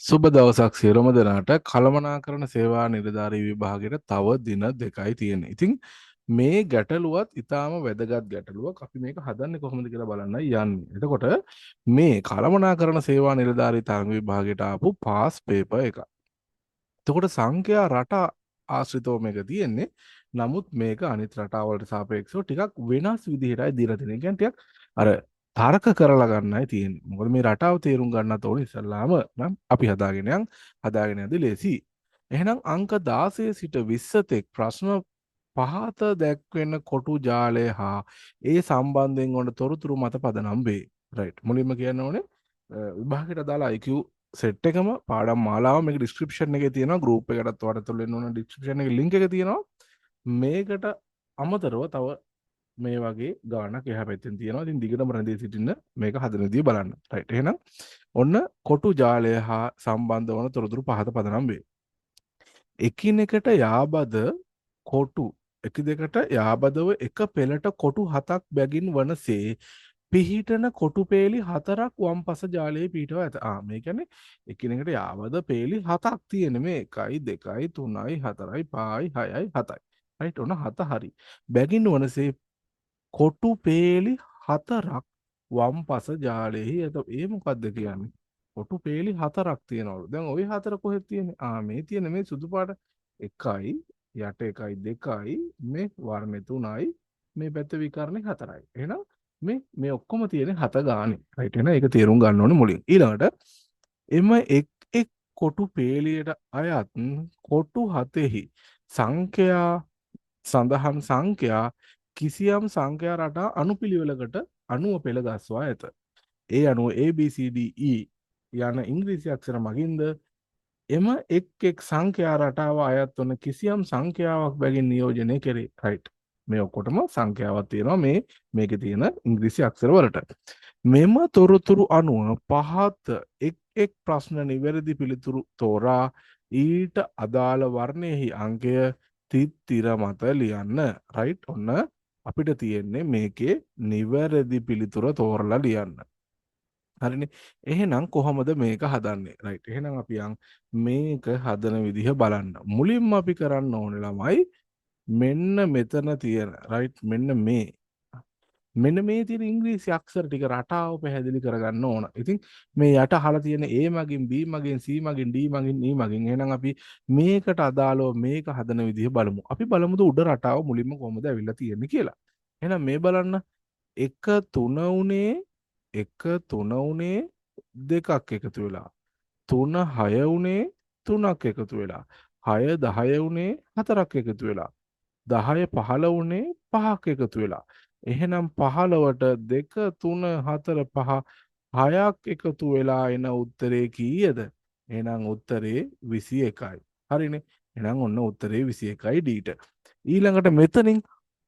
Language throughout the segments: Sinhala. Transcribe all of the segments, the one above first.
සුබ දවසක් සියලුම දෙනාට කළමනාකරණ සේවා නිලධාරී විභාගයට තව දින 2යි තියෙන්නේ. ඉතින් මේ ගැටලුවත් ඊටාම වැදගත් ගැටලුවක්. අපි මේක හදන්නේ කොහොමද කියලා බලන්නයි යන්නේ. එතකොට මේ කළමනාකරණ සේවා නිලධාරී තරඟ විභාගයට ආපු පාස් පේපර් එක. එතකොට සංඛ්‍යා රට ආශ්‍රිතව මේක තියෙන්නේ. නමුත් මේක අනිත් රටාවලට සාපේක්ෂව ටිකක් වෙනස් විදිහටයි දීලා තියෙන්නේ. ඒ කියන්නේ ටිකක් අර තර්ක කරලා ගන්නයි තියෙන්නේ. මොකද මේ රටාව තේරුම් ගන්නත් ඕනේ ඉස්සල්ලාම නම් අපි හදාගෙන යද්දි ලේසි. එහෙනම් අංක 16 සිට 20 තෙක් ප්‍රශ්න පහත දැක්වෙන කොටු ජාලය හා ඒ සම්බන්ධයෙන් වන තොරතුරු මත පදනම් වේ. රයිට්. මුලින්ම කියන්න ඕනේ විභාගයට අදාළ IQ සෙට් එකම පාඩම් මාලාව මේක ඩිස්ක්‍රිප්ෂන් එකේ තියෙනවා. ගෲප් එකකටත් ඔයාලට තුල එන්න ඕන ඩිස්ක්‍රිප්ෂන් එකේ ලින්ක් එක තියෙනවා. මේකට අමතරව තව මේ වගේ ගානක් එහා පැත්තෙන් තියෙනවා. ඉතින් දිගටම රැඳී සිටින්න මේක හදන විදිය බලන්න. රයිට්. එහෙනම් ඔන්න කොටු ජාලය හා සම්බන්ධ වන තොරතුරු පහත පදනම් වේ. එකිනෙකට යාබද කොටු දෙකට යාබදව එක පෙළට කොටු 7ක් බැගින් වනසේ පිහිටන කොටු පේලි 4ක් වම්පස ජාලයේ පිහිටව ඇත. මේ කියන්නේ එකිනෙකට යාබද පේලි 7ක් තියෙන මේ 1 2 3 4 5 6 7යි. රයිට්. ඔන්න 7 හරි. බැගින් වනසේ කොටු පේලි 4ක් වම්පස ජාලයේ. ඒ මොකද්ද කියන්නේ? කොටු පේලි 4ක් තියෙනවලු. දැන් ওই 4 කොහෙද තියෙන්නේ? මේ තියෙන මේ සුදු පාට 1යි යට 1යි 2යි මේ වර්ණේ 3යි මේ පැත්ත විකර්ණේ 4යි. එහෙනම් මේ ඔක්කොම තියෙන්නේ 7 ගානේ. රයිට්. එහෙනම් ඒක තේරුම් ගන්න ඕනේ මුලින්. ඊළඟට එම එක් කොටු පේලියට අයත් කොටු 7හි සංඛ්‍යා සඳහන් සංඛ්‍යා කිසියම් සංඛ්‍යා රටා අනුපිළිවෙලකට අනුව පෙළ ගස්වා ඇත. ඒ අනුව ABCDE යන ඉංග්‍රීසි අක්ෂර මගින්ද එම එක් සංඛ්‍යා රටාව අයත් වන කිසියම් සංඛ්‍යාවක් බැගින් නියෝජනය කෙරේ. රයිට්. මේ ඔක්කොටම සංඛ්‍යාවක් තියෙනවා මේකේ තියෙන ඉංග්‍රීසි අක්ෂර වලට. මෙම තොරතුරු අනුව පහත එක් ප්‍රශ්න නිවැරදි පිළිතුරු තෝරා ඊට අදාළ වර්ණයෙහි අංකය තිර මත ලියන්න. රයිට්. ඔන්න අපිට තියෙන්නේ මේකේ නිවැරදි පිළිතුර තෝරලා ලියන්න. හරිනේ. එහෙනම් කොහොමද මේක හදන්නේ? රයිට්. එහෙනම් අපි මේක හදන විදිහ බලන්න. මුලින්ම අපි කරන්න ඕනේ ළමයි මෙන්න මෙතන තියෙන රයිට් මෙන්න මේ තියෙන ඉංග්‍රීසි අක්ෂර ටික රටාව පැහැදිලි කරගන්න ඕන. ඉතින් මේ යට අහලා තියෙන A මගින් B මගින් C මගින් D මගින් E මගින් එහෙනම් අපි මේකට අදාළව මේක හදන විදිහ බලමු. අපි බලමුද උඩ රටාව මුලින්ම කොහොමද ඇවිල්ලා තියෙන්නේ කියලා. එහෙනම් මේ බලන්න 1 3 උනේ 1 3 උනේ 2ක් එකතු වෙලා 3 6 උනේ 3ක් එකතු වෙලා 6 10 උනේ 4ක් එකතු වෙලා 10 15 උනේ 5ක් එකතු වෙලා. එහෙනම් 15ට 2 3 4 5 6ක් එකතු වෙලා එන උත්තරේ කීයද? එහෙනම් උත්තරේ 21යි. හරිනේ. එහෙනම් ඔන්න උත්තරේ 21යි ඩීට. ඊළඟට මෙතනින්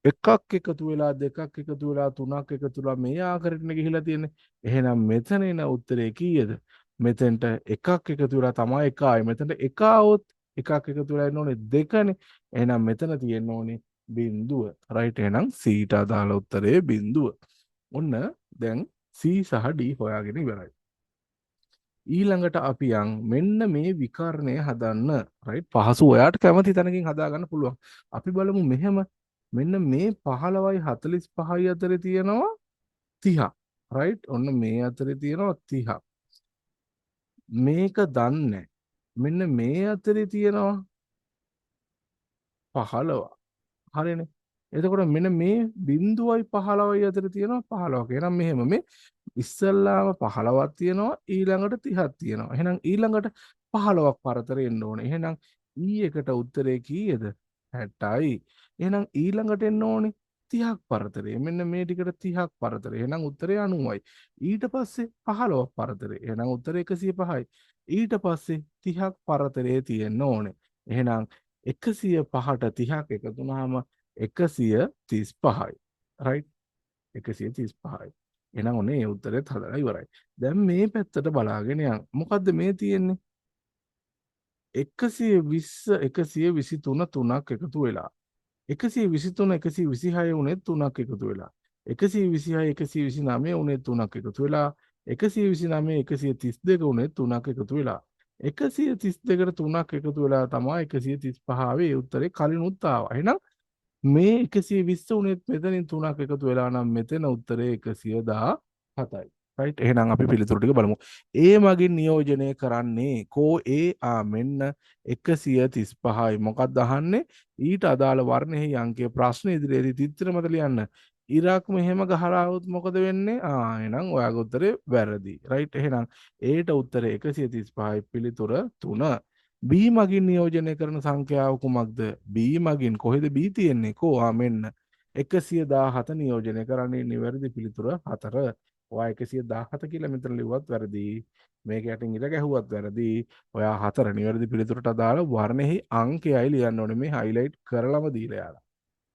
එකක් එකතු වෙලා දෙකක් එකතු වෙලා තුනක් එකතු වෙලා මේ ආකාරයට ගිහිලා තියෙන්නේ. එහෙනම් මෙතන එන උත්තරේ කීයද? මෙතෙන්ට එකක් එකතු වෙලා තමයි 1යි. මෙතනට 1 આવොත් එකක් එකතු වෙලා එන්න ඕනේ 2නේ. එහෙනම් මෙතන තියෙන්න ඕනේ බිඳුව. රයිට්. එහෙනම් C ට අදාළ උත්තරේ බිඳුව. ඔන්න දැන් C සහ D හොයාගෙන ඉවරයි. ඊළඟට අපි මෙන්න මේ විකර්ණය හදන්න. රයිට්. පහසු ඔයාට කැමති තැනකින් හදාගන්න පුළුවන්. අපි බලමු මෙහෙම මෙන්න මේ 15යි 45යි අතරේ තියෙනවා 30ක්. රයිට්. ඔන්න මේ අතරේ තියෙනවා 30ක්. මේක දන්නේ. මෙන්න මේ අතරේ තියෙනවා 15ක්. හරිනේ. එතකොට මෙන්න මේ බිඳුවයි 15යි අතර තියෙනවා 15ක. එහෙනම් මෙහෙම මේ ඉස්සල්ලාම 15ක් තියෙනවා ඊළඟට 30ක් තියෙනවා. එහෙනම් ඊළඟට 15ක් පරතර එන්න ඕනේ. එහෙනම් E1ට උත්තරේ කීයද? 60යි. එහෙනම් ඊළඟට එන්න ඕනේ 30ක් පරතරේ. මෙන්න මේ ටිකට 30ක් පරතරේ. එහෙනම් උත්තරේ 90යි. ඊට පස්සේ 15ක් පරතරේ. එහෙනම් උත්තරේ 105යි. ඊට පස්සේ 30ක් පරතරේ තියෙන්න ඕනේ. එහෙනම් 105ට 30ක් එකතු වුණාම 135යි. රයිට්. 135යි. එහෙනම් ඔන්නේ ඒ උත්තරෙත් හදලා ඉවරයි. දැන් මේ පැත්තට බලාගෙන යන්න. මොකද්ද මේ තියෙන්නේ? 120 123 3ක් එකතු වෙලා 123 126 උනේ 3ක් එකතු වෙලා 126 129 උනේ 3ක් එකතු වෙලා 129 132 උනේ 3ක් එකතු වෙලා 132කට 3ක් එකතු වෙලා තමයි 135 ආවේ. ඒ උත්තරේ කලිනුත් ආවා. එහෙනම් මේ 120 උනේත් මෙතනින් 3ක් එකතු වෙලා නම් මෙතන උත්තරේ 117යි. රයිට්. එහෙනම් අපි පිළිතුරු ටික බලමු. ඒ මගින් නියෝජනය කරන්නේ කෝ මෙන්න 135යි. මොකක්ද අහන්නේ? ඊට අදාළ වර්ණෙහි අංකය ප්‍රශ්න ඉදිරියේදී තිත්තර මත ලියන්න. ඉරක් මෙහෙම ගහලා આવොත් මොකද වෙන්නේ? එහෙනම් ඔයාගේ උත්තරේ වැරදි. රයිට්. එහෙනම් ඒට උත්තරේ 135යි පිළිතුර 3. B මගින් නියෝජනය කරන සංඛ්‍යාව කුමක්ද? B මගින් කොහෙද B තියෙන්නේ? මෙන්න 117 නියෝජනය කරන්නේ නිවැරදි පිළිතුර 4. ඔයා 117 කියලා මෙතන ලිව්වත් වැරදි. මේක යටින් ඉර ගැහුවත් වැරදි. ඔයා 4 නිවැරදි පිළිතුරට අදාළ වර්ණෙහි අංකයයි ලියන්න ඕනේ. මේ හයිලයිට් කරලම දීලා යාලා.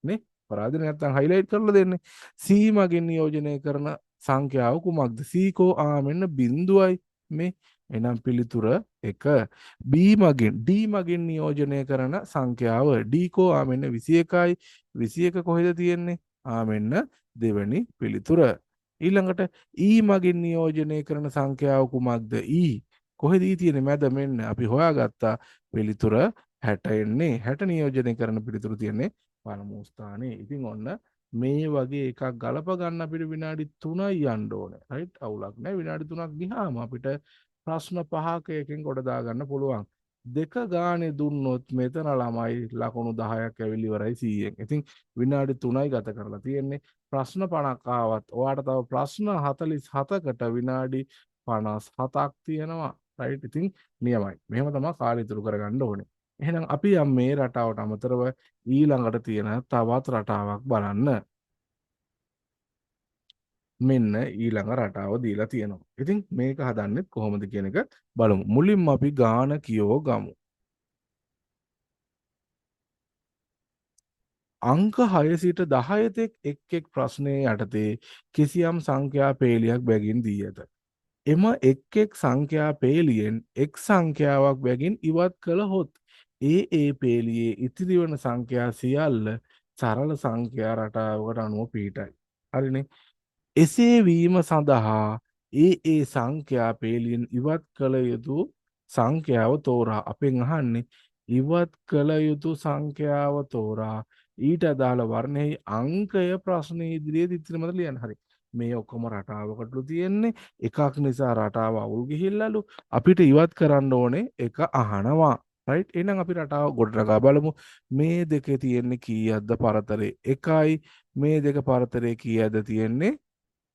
නේ? පරාදේ නැත්තම් හයිලයිට් කරලා දෙන්නේ. C මගින් නියෝජනය කරන සංඛ්‍යාව කුමක්ද? C මෙන්න බිඳුවයි මේ. එහෙනම් පිළිතුර 1. B මගින් D මගින් නියෝජනය කරන සංඛ්‍යාව D මෙන්න 21යි. 21 කොහෙද තියෙන්නේ? මෙන්න දෙවෙනි පිළිතුර. ඊළඟට E මගින් නියෝජනය කරන සංඛ්‍යාව කුමක්ද? E කොහෙද E තියෙන්නේ? මැද මෙන්න අපි හොයාගත්තා. පිළිතුර 60 එන්නේ. 60 නියෝජනය කරන පිළිතුරු තියෙන්නේ පළමු ස්ථානේ. ඉතින් ඔන්න මේ වගේ එකක් ගලප ගන්න අපිට විනාඩි 3යි යන්න ඕනේ. රයිට්? අවුලක් නැහැ. විනාඩි 3ක් ගියාම අපිට ප්‍රශ්න 5ක එකෙන් ගොඩ දා ගන්න පුළුවන්. දෙක ගානේ දුන්නොත් මෙතන ළමයි ලකුණු 10ක් ඇවිල්ලි ඉවරයි 100ෙන්. ඉතින් විනාඩි 3යි ගත කරලා තියෙන්නේ. ප්‍රශ්න 50ක් ආවත් ඔයාට තව ප්‍රශ්න 47කට විනාඩි 57ක් තියෙනවා. රයිට්? ඉතින් නියමයි. මෙහෙම තමයි කාලය ඉතුරු කරගන්න ඕනේ. එහෙනම් අපි යම් මේ රටාවට අමතරව ඊළඟට තියෙන තවත් රටාවක් බලන්න. මෙන්න ඊළඟ රටාව දීලා තියෙනවා. ඉතින් මේක හදන්නේ කොහොමද කියන එක බලමු. මුලින්ම අපි ගාන කියෝ ගමු. අංක 6 සිට 10 තෙක් එක් ප්‍රශ්නයේ යටතේ කිසියම් සංඛ්‍යා පේලියක් බැගින් දී ඇත. එම එක් සංඛ්‍යා පේලියෙන් එක් සංඛ්‍යාවක් බැගින් ඉවත් කළහොත් ඒ පේලියේ ඉතිරි වන සංඛ්‍යා සියල්ල සරල සංඛ්‍යා රටාවකට අනුව පිහිටයි. හරිනේ? එසේ වීම සඳහා ඒ සංඛ්‍යා පේලියෙන් ඉවත් කළ යුතු සංඛ්‍යාව තෝරා. අපෙන් අහන්නේ ඉවත් කළ යුතු සංඛ්‍යාව තෝරා ඊට අදාළ වර්ණෙහි අංකය ප්‍රශ්න ඉදිරියේ ඉතිරි මත ලියන්න. හරි. මේ ඔක්කොම රටාවකටලු තියෙන්නේ. එකක් නිසා රටාව අවුල් ගිහිල්ලාලු. අපිට ඉවත් කරන්න ඕනේ එක අහනවා. රයිට්? එහෙනම් අපි රටාව ගොඩනගා බලමු. මේ දෙකේ තියෙන්නේ කීයක්ද පරතරේ? 1යි. මේ දෙක පරතරේ කීයක්ද තියෙන්නේ?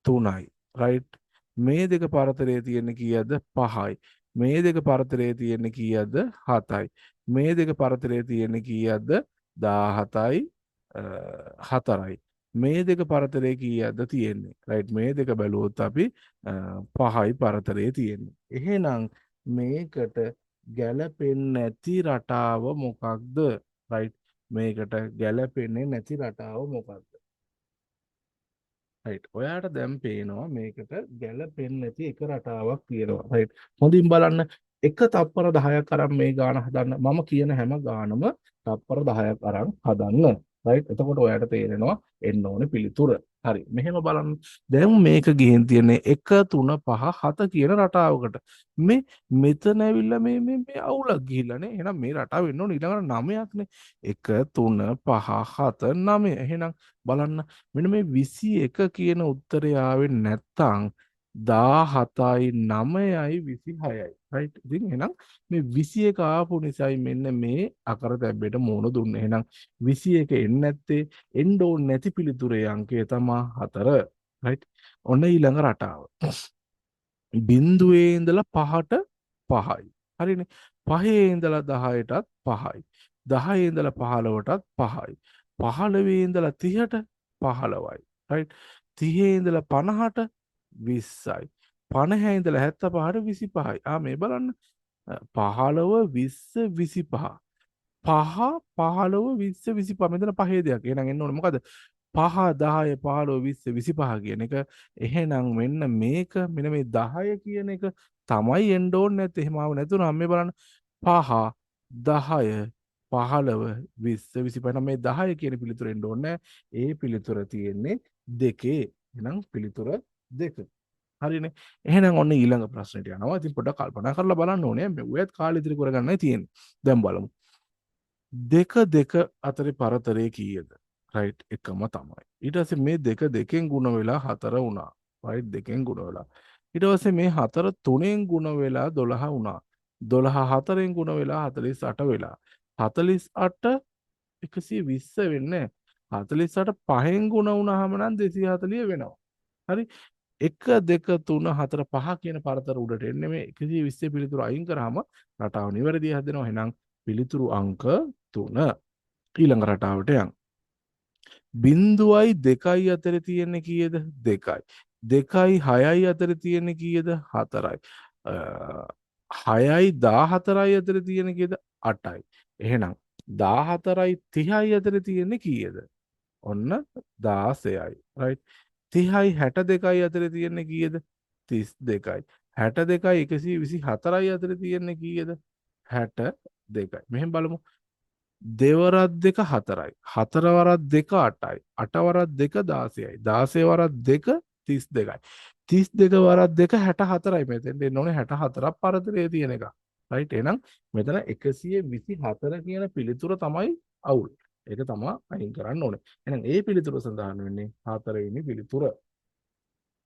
3යි. රයිට්? මේ දෙක පරතරේ තියෙන්නේ කීයක්ද? 5යි. මේ දෙක පරතරේ තියෙන්නේ කීයක්ද? 7යි. මේ දෙක පරතරේ තියෙන්නේ කීයක්ද? 17යි 4යි. මේ දෙක පරතරේ කීයක්ද තියෙන්නේ? රයිට්? මේ දෙක බැලුවොත් අපි 5යි පරතරේ තියෙන්නේ. එහෙනම් මේකට ගැලපෙන්නේ නැති රටාව මොකක්ද? රයිට්? මේකට ගැලපෙන්නේ නැති රටාව මොකක්ද? රයිට්. ඔයාට දැන් පේනවා මේකට ගැලපෙන්නේ නැති එක රටාවක් තියෙනවා. රයිට්. හොඳින් බලන්න. එක තප්පර 10ක් අරන් මේ ගාන හදන්න. මම කියන හැම ගානම තප්පර 10ක් අරන් හදන්න. රයිට්. එතකොට ඔයාට තේරෙනවා එන්න ඕනේ පිළිතුර. හරි. මෙහෙම බලන්න. දැන් මේක ගිහින් තියෙන්නේ 1 3 5 7 කියන රටාවකට. මේ මෙතන ඇවිල්ලා මේ අවුලක් ගිහිල්ලානේ. එහෙනම් මේ රටාව වෙන්න ඕනේ ඊළඟට 9ක්නේ. 1 3 5 7 9. එහෙනම් බලන්න මෙන්න මේ 21 කියන උත්තරය ආවේ නැත්තම් 17යි 9යි 26යි. රයිට්? ඉතින් එහෙනම් මේ 21 ආපු නිසායි මෙන්න මේ අකරතැබ්බේට මූණ දුන්නේ. එහෙනම් 21 එන්නේ නැත්තේ එන්න ඕනේ නැති පිළිතුරේ අංකය තමයි 4. රයිට්? ඔන්න ඊළඟ රටාව. බිඳුවේ ඉඳලා 5ට 5යි. හරිනේ? 5 ඉඳලා 10ටත් 5යි. 10 ඉඳලා 15ටත් 5යි. 15 ඉඳලා 30ට 15යි. රයිට්? 30 ඉඳලා 50ට 20යි. 50 ඉඳලා 75ට 25යි. මේ බලන්න. 15 20 25. 5 15 20 25 මෙතන පහේ දෙයක්. එහෙනම් එන්න ඕනේ මොකද? 5 10 15 20 25 කියන එක. එහෙනම් මෙන්න මේක මෙන්න මේ 10 කියන එක තමයි එන්න ඕනේ නැත්te. එහෙම ආව නැතුණා මේ බලන්න 5 10 15 20 25 නම් මේ 10 කියන පිළිතුර එන්න ඕනේ. ඒ පිළිතුර තියෙන්නේ 2. එහෙනම් පිළිතුර 2. හරිනේ. එහෙනම් ඔන්න ඊළඟ ප්‍රශ්නෙට යනවා. ඉතින් පොඩ්ඩක් කල්පනා කරලා බලන්න ඕනේ. මේ ඔයත් කාලෙ ඉදිරි කරගන්නයි තියෙන්නේ. දැන් බලමු. දෙක දෙක අතරේ පරතරය කීයද? රයිට් එකම තමයි. ඊට පස්සේ මේ දෙක දෙකෙන් ಗುಣ වෙලා 4 වුණා. රයිට් දෙකෙන් ಗುಣ වෙලා. ඊට පස්සේ මේ 4 3ෙන් ಗುಣ වෙලා 12 වුණා. 12 4ෙන් ಗುಣ වෙලා 48 වෙලා. 48 120 වෙන්නේ. 48 5ෙන් ಗುಣ වුණාම නම් 240 වෙනවා. හරි. 1 2 3 4 5 කියන පරතර උඩට එන්නේ මේ 120 පිළිතුරු අයින් කරාම රටාව නිවැරදි හදනවා. එහෙනම් පිළිතුරු අංක 3 ඊළඟ රටාවට යන්. බිංදුවයි දෙකයි අතර තියෙන්නේ කීයද? 2යි. 2යි 6යි අතර තියෙන්නේ කීයද? 4යි. 6යි 14යි අතර තියෙන්නේ කීයද? 8යි. එහෙනම් 14යි 30යි අතර තියෙන්නේ කීයද? ඔන්න 16යි. රයිට්. 30යි 62යි අතර තියෙන්නේ කීයද? 32යි. 62යි 124යි අතර තියෙන්නේ කීයද? 62යි. මෙහෙම බලමු. දෙවරක් දෙක 4යි. 4 වරක් දෙක 8යි. 8 වරක් දෙක 16යි. 16 වරක් දෙක 32යි. 32 වරක් දෙක 64යි. මෙතෙන් දෙන්න ඕනේ 64ක් පරතරයේ තියෙන එක. රයිට්. එහෙනම් මෙතන 124 කියන පිළිතුර තමයි අවුල්. ඒක තමයි අයින් කරන්න ඕනේ. එහෙනම් ඒ පිළිතුර සඳහන් වෙන්නේ 4 වෙනි පිළිතුර.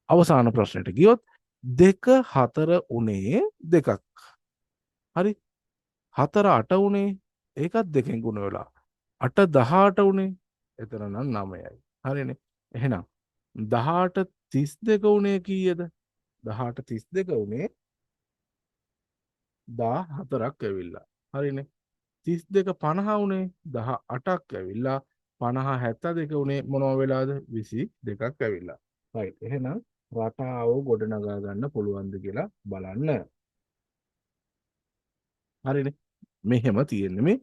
අවසාන ප්‍රශ්නෙට ගියොත් 2 4 උනේ 2ක්. හරි. 4 8 උනේ ඒකත් දෙකෙන් ගුණ වෙලා 8 18 උනේ එතන නම් 9යි. හරිනේ. එහෙනම් 18 32 උනේ කීයද? 18 32 උනේ 14ක් ඇවිල්ලා. හරිනේ. 32 50 උනේ 18ක් ඇවිල්ලා 50 72 උනේ මොනවා වෙලාද? 22ක් ඇවිල්ලා. රයිට්. එහෙනම් රටාව ගොඩනගා ගන්න පුළුවන්ද කියලා බලන්න. හරිනේ. මෙහෙම තියෙන්නේ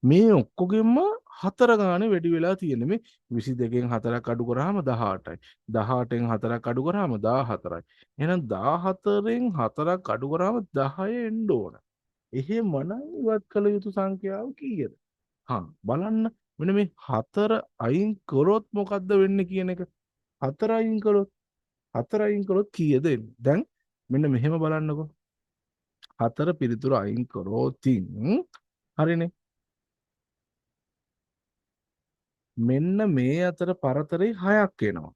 මේ ඔක්කොගෙම 4 ගානේ වැඩි වෙලා තියෙන්නේ මේ 22න් 4ක් අඩු කරාම 18යි 18න් 4ක් අඩු කරාම 14යි එහෙනම් 14න් 4ක් අඩු කරාම 10 එන්න ඕන. එහෙමනම් ඉවත් කළ යුතු සංඛ්‍යාව කීයද? බලන්න මෙන්න මේ 4 අයින් කරොත් මොකද්ද වෙන්නේ කියන එක 4 අයින් කළොත් 4 අයින් කළොත් කීයද එන්නේ? දැන් මෙන්න මෙහෙම බලන්නකෝ. 4 පිළිතුරු අයින් කරෝතින් හරිනේ. මෙන්න මේ අතර පරතරේ 6ක් එනවා.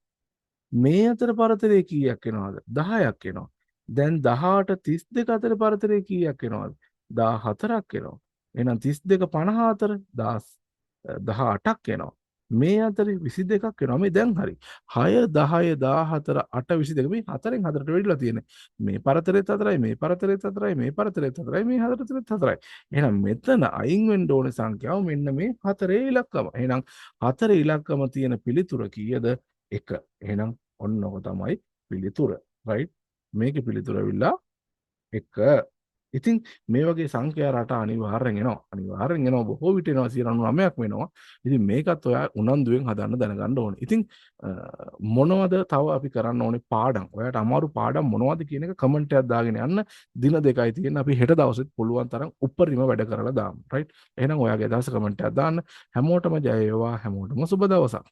මේ අතර පරතරේ කීයක් එනවද? 10ක් එනවා. දැන් 18 32 අතර පරතරේ කීයක් එනවද? 14ක් එනවා. එහෙනම් 32 50 අතර 18ක් එනවා. මේ අතරේ 22ක් එනවා. මේ දැන් හරි. 6 10 14 8 22 මේ 4න් 4ට වැඩිලා තියෙන්නේ. මේ පරතරෙත් 4යි, මේ පරතරෙත් 4යි, මේ පරතරෙත් 4යි, මේ හතරෙත් 4යි. එහෙනම් මෙතන අයින් වෙන්න ඕනේ සංඛ්‍යාව මෙන්න මේ 4 ඉලක්කම. එහෙනම් 4 ඉලක්කම තියෙන පිළිතුර කීයද? 1. එහෙනම් ඔන්න ඔක තමයි පිළිතුර. රයිට්. මේකේ පිළිතුර ඇවිල්ලා 1. ඉතින් මේ වගේ සංඛ්‍යා රට අනිවාර්යෙන් එනවා. අනිවාර්යෙන් එනවා බොහෝ විට එනවා 99ක් වෙනවා. ඉතින් මේකත් ඔයා උනන්දුවෙන් හදන්න දැනගන්න ඕනේ. ඉතින් මොනවද තව අපි කරන්න ඕනේ පාඩම්. ඔයාට අමාරු පාඩම් මොනවද කියන එක කමෙන්ට් එකක් දාගෙන යන්න. දින 2යි තියෙන අපි හෙට දවසෙත් පුළුවන් තරම් උපරිම වැඩ කරලා දාමු. රයිට්. එහෙනම් ඔයාගේ අදහස කමෙන්ට් එකක් දාන්න. හැමෝටම ජය වේවා. හැමෝටම සුබ දවසක්.